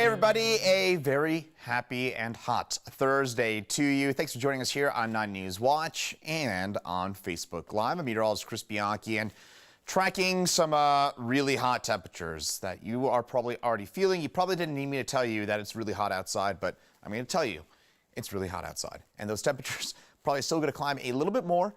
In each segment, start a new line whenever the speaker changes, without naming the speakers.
everybody, a very happy and hot Thursday to you. Thanks for joining us here on 9 News Watch and on Facebook Live. I'm Meteorologist Chris Bianchi and tracking some really hot temperatures that you are probably already feeling. You probably didn't need me to tell you that it's really hot outside, but I'm going to tell you it's really hot outside. And those temperatures probably still going to climb a little bit more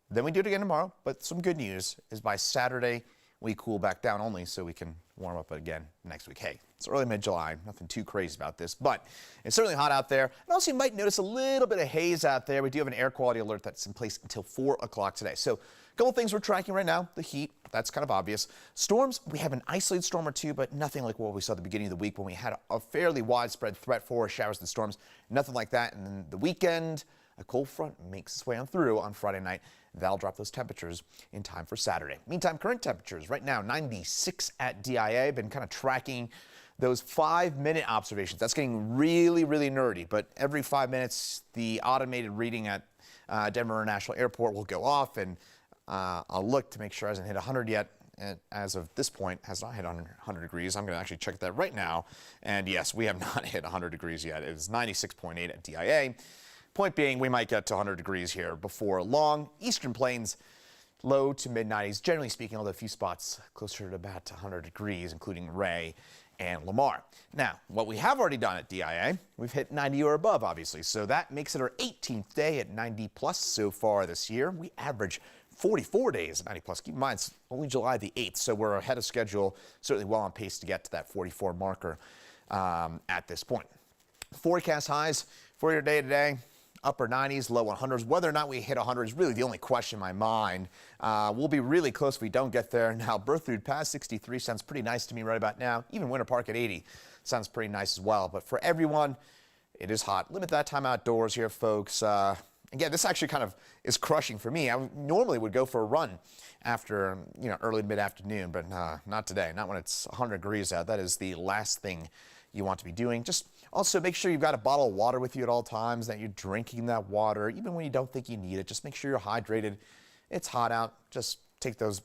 than we do it again tomorrow. But some good news is by Saturday, we cool back down only so we can warm up again next week. Hey, it's early mid-July, nothing too crazy about this, but it's certainly hot out there. And also you might notice a little bit of haze out there. We do have an air quality alert that's in place until 4 o'clock today. So a couple things we're tracking right now. The heat, that's kind of obvious. Storms, we have an isolated storm or two, but nothing like what we saw at the beginning of the week when we had a fairly widespread threat for showers and storms. Nothing like that. And then the weekend, a cold front makes its way on through on Friday night. That'll drop those temperatures in time for Saturday. Meantime, current temperatures right now, 96 at DIA. Been kind of tracking those 5-minute observations. That's getting really, really nerdy. But every 5 minutes, the automated reading at Denver International Airport will go off, and I'll look to make sure it hasn't hit 100 yet. And as of this point, has not hit 100 degrees. I'm going to actually check that right now. And yes, we have not hit 100 degrees yet. It is 96.8 at DIA. Point being, we might get to 100 degrees here before long. Eastern Plains, low to mid-90s, generally speaking, although a few spots closer to about 100 degrees, including Ray and Lamar. Now, what we have already done at DIA, we've hit 90 or above, obviously, so that makes it our 18th day at 90 plus so far this year. We average 44 days at 90 plus. Keep in mind, it's only July the 8th, so we're ahead of schedule, certainly well on pace to get to that 44 marker at this point. Forecast highs for your day today. Upper 90s, low 100s. Whether or not we hit 100 is really the only question in my mind. We'll be really close if we don't get there. Now, Berthoud past 63 sounds pretty nice to me right about now. Even Winter Park at 80 sounds pretty nice as well. But for everyone, it is hot. Limit that time outdoors here, folks. Again, this actually kind of is crushing for me. I normally would go for a run after, early to mid-afternoon, but not today. Not when it's 100 degrees out. That is the last thing you want to be doing. Just also make sure you've got a bottle of water with you at all times, that you're drinking that water, even when you don't think you need it. Just make sure you're hydrated. It's hot out. Just take those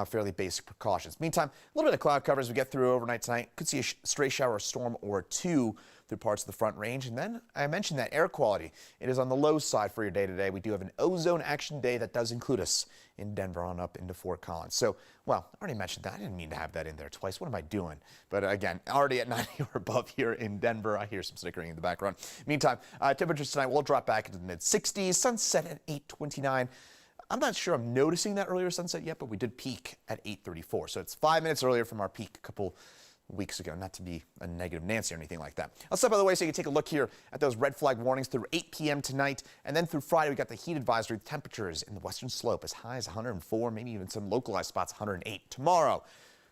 fairly basic precautions. Meantime, a little bit of cloud cover as we get through overnight tonight. Could see a stray shower or storm or two through parts of the Front Range. And then I mentioned that air quality. It is on the low side for your day today. We do have an ozone action day that does include us in Denver on up into Fort Collins. So, well, I already mentioned that. I didn't mean to have that in there twice. What am I doing? But again, already at 90 or above here in Denver. I hear some snickering in the background. Meantime, temperatures tonight will drop back into the mid-60s. Sunset at 8:29. I'm not sure I'm noticing that earlier sunset yet, but we did peak at 8:34. So it's 5 minutes earlier from our peak a couple weeks ago. Not to be a negative Nancy or anything like that. I'll step out of the way so you can take a look here at those red flag warnings through 8 p.m. tonight. And then through Friday, we got the heat advisory. Temperatures in the western slope as high as 104, maybe even some localized spots 108. Tomorrow,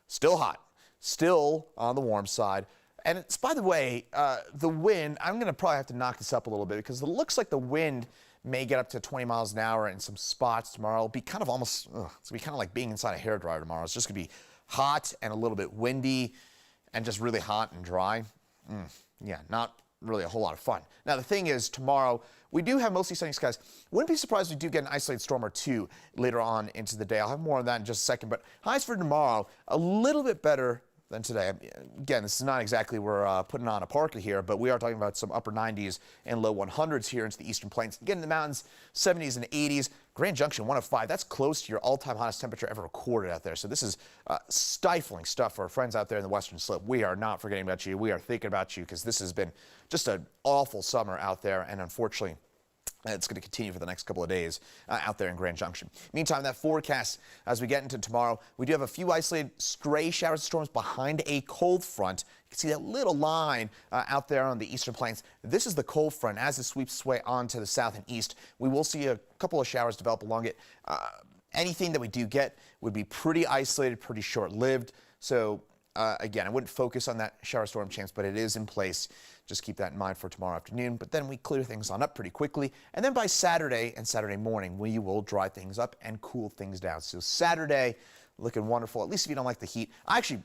still hot, still on the warm side. And it's, by the way, the wind, I'm going to probably have to knock this up a little bit because it looks like the wind may get up to 20 miles an hour in some spots tomorrow. It'll be kind of almost, it's going to be kind of like being inside a hairdryer tomorrow. It's just going to be hot and a little bit windy and just really hot and dry. Yeah, not really a whole lot of fun. Now, the thing is, tomorrow, we do have mostly sunny skies. Wouldn't be surprised if we do get an isolated storm or two later on into the day. I'll have more on that in just a second. But highs for tomorrow, a little bit better than today. Again, this is not exactly we're putting on a parka here, but we are talking about some upper 90s and low 100s here into the Eastern Plains. Again, in the mountains, 70s and 80s. Grand Junction, 105. That's close to your all-time hottest temperature ever recorded out there. So this is stifling stuff for our friends out there in the Western Slope. We are not forgetting about you. We are thinking about you because this has been just an awful summer out there, and unfortunately, it's going to continue for the next couple of days out there in Grand Junction. Meantime, that forecast, as we get into tomorrow, we do have a few isolated stray showers and storms behind a cold front. You can see that little line out there on the Eastern Plains. This is the cold front. As it sweeps its way onto the south and east, we will see a couple of showers develop along it. Anything that we do get would be pretty isolated, pretty short-lived. So again, I wouldn't focus on that shower storm chance, but it is in place. Just keep that in mind for tomorrow afternoon. But then we clear things on up pretty quickly. And then by Saturday and Saturday morning, we will dry things up and cool things down. So Saturday, looking wonderful, at least if you don't like the heat. I actually,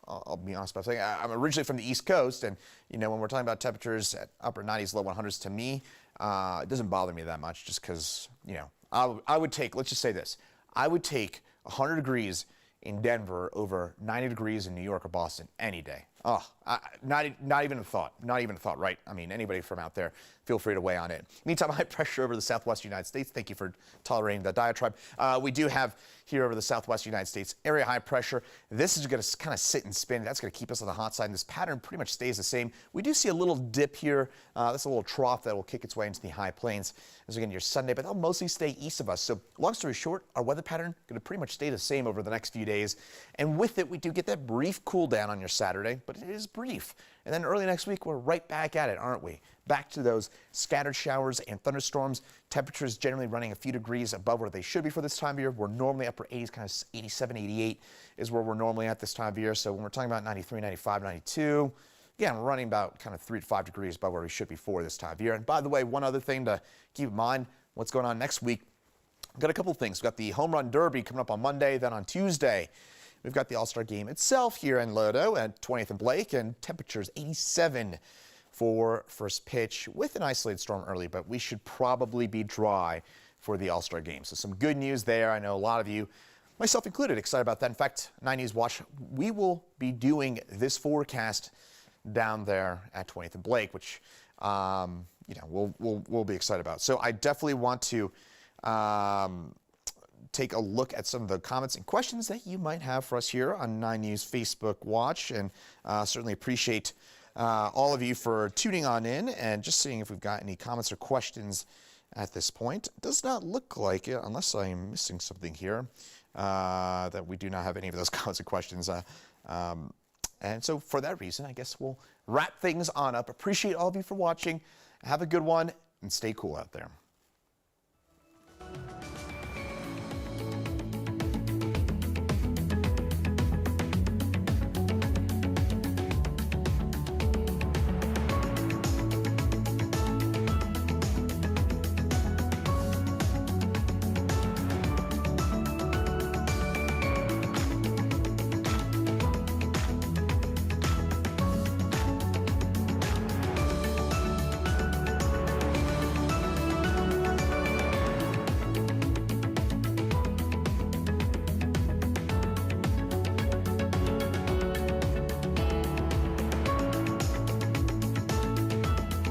I'll be honest about saying I'm originally from the East Coast. And, when we're talking about temperatures at upper 90s, low 100s, to me, it doesn't bother me that much just because, I would take, let's just say this, I would take 100 degrees in Denver over 90 degrees in New York or Boston any day. Oh, not even a thought. Not even a thought, right? I mean, anybody from out there, feel free to weigh on it. Meantime, high pressure over the southwest United States. Thank you for tolerating the diatribe. We do have here over the southwest United States area high pressure. This is going to kind of sit and spin. That's going to keep us on the hot side, and this pattern pretty much stays the same. We do see a little dip here. That's a little trough that will kick its way into the high plains as we get into your Sunday, but they'll mostly stay east of us. So long story short, our weather pattern going to pretty much stay the same over the next few days. And with it, we do get that brief cool down on your Saturday, but it is brief. And then early next week, we're right back at it, aren't we? Back to those scattered showers and thunderstorms. Temperatures generally running a few degrees above where they should be for this time of year. We're normally upper 80s, kind of 87, 88 is where we're normally at this time of year. So when we're talking about 93, 95, 92, again, we're running about kind of 3 to 5 degrees above where we should be for this time of year. And by the way, one other thing to keep in mind, what's going on next week. We've got a couple of things. We've got the Home Run Derby coming up on Monday, then on Tuesday. We've got the All-Star Game itself here in Lodo at 20th and Blake, and temperatures 87 for first pitch with an isolated storm early, but we should probably be dry for the All-Star Game. So some good news there. I know a lot of you, myself included, excited about that. In fact, 9 News Watch, we will be doing this forecast down there at 20th and Blake, which we'll be excited about. So I definitely want to take a look at some of the comments and questions that you might have for us here on 9 News Facebook Watch, and certainly appreciate all of you for tuning on in and just seeing if we've got any comments or questions at this point. It does not look like it, unless I'm missing something here, that we do not have any of those comments or questions. And so for that reason, I guess we'll wrap things on up. Appreciate all of you for watching. Have a good one and stay cool out there.